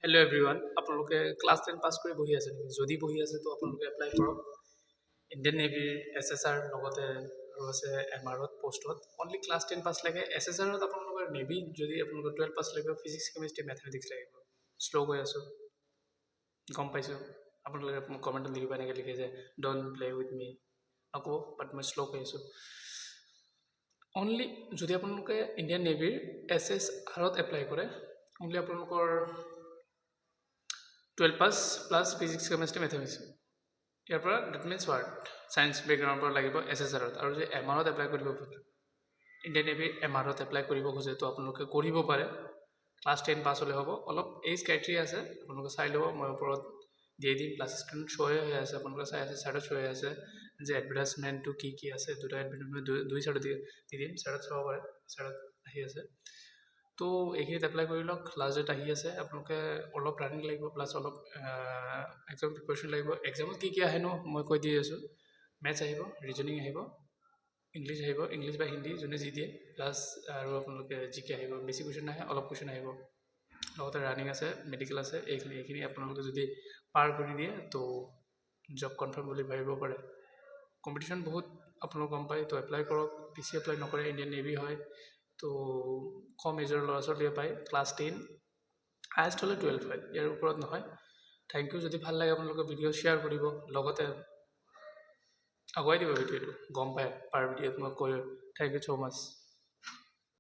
Hello' everyone, আপোনালোকে class 10 পাছ কৰি বহি আছে নেকি? যদি বহি আছে তো আপোনালোকে এপ্লাই কৰক ইণ্ডিয়ান নেভিৰ SSR লগতে আৰু আছে MRত পষ্টত। অনলি ক্লাছ 10 পাছ লাগে। SSRত আপোনালোকৰ নেভিত যদি আপোনালোকৰ 12 পাছ লাগিব, ফিজিক্স কেমেষ্ট্ৰি মেথমেটিক্স লাগিব। শ্ল' গৈ আছোঁ, গম পাইছোঁ। আপোনালোকে মোক কমেণ্টত লিখিব, এনেকৈ লিখে যে ডণ্ট প্লে উইথ মি, নক'ব, বাট মই শ্ল' কৈ আছোঁ। অনলি যদি আপোনালোকে ইণ্ডিয়ান নেভিৰ SSRত এপ্লাই কৰে, অনলি আপোনালোকৰ 12 পাছ প্লাছ ফিজিক্স কেমেষ্ট্ৰি মেথমেটিক্স, ইয়াৰ পৰা ডেট মিনছ ৱাৰ্ড ছায়েন্স বেকগ্ৰাউণ্ডৰ পৰা লাগিব SSRত। আৰু যদি MRত এপ্লাই কৰিব খোজে, ইণ্ডিয়ান নেভিৰ MRত এপ্লাই কৰিব খোজে, তো আপোনালোকে কৰিব পাৰে। ক্লাছ 10 পাছ হ'লে হ'ব। অলপ এইজ ক্ৰাইটেৰিয়া আছে, আপোনালোকে চাই ল'ব, মই ওপৰত দিয়ে দিম। প্লাছ স্ক্ৰীণত শ্ব' হৈ আছে, আপোনালোকে চাই আছে, ছাইডত শ্ব' হৈ আছে যে এডভাৰটাইজমেণ্টটো কি আছে। দুটা এডভাৰটাইজমেণ্ট দুই ছাইডত দি দিম, ছাইডত চাব পাৰে, ছাইডত আহি আছে। তো এইখিনিত এপ্লাই কৰি লওক। লাষ্ট ডেট আহি আছে, আপোনালোকে অলপ ৰানিং লাগিব, প্লাছ অলপ এক্সাম প্ৰিপাৰেশ্যন লাগিব। এক্সামত কি আহেনো মই কৈ দি আছোঁ। মেথছ আহিব, ৰিজনিং আহিব, ইংলিছ আহিব, ইংলিছ বা হিন্দী যোনে যি দিয়ে, প্লাছ আৰু আপোনালোকে জিকে আহিব। বেছি কুৱেশ্যন নাহে, অলপ কুৱেশ্যন আহিব। লগতে ৰানিং আছে, মেডিকেল আছে। এইখিনি আপোনালোকে যদি পাৰ কৰি দিয়ে তো জব কনফাৰ্ম বুলি ভাবিব পাৰে। কম্পিটিশ্যন বহুত আপোনালোক গম পায়, তো এপ্লাই কৰক। বেছি এপ্লাই নকৰে, ইণ্ডিয়ান নেভি হয়, তো কম এজৰ ল'ৰা ছোৱালীয়ে পায়। ক্লাছ 10 হায়েষ্ট হ'লে 12 হয়, ইয়াৰ ওপৰত নহয়। Thank you. যদি ভাল লাগে আপোনালোকে ভিডিঅ' শ্বেয়াৰ কৰিব, লগতে আগুৱাই দিব ভিডিঅ'টো। গম পায় পাৰ ভিডিঅ'ত মই কৈ। Thank you so' much.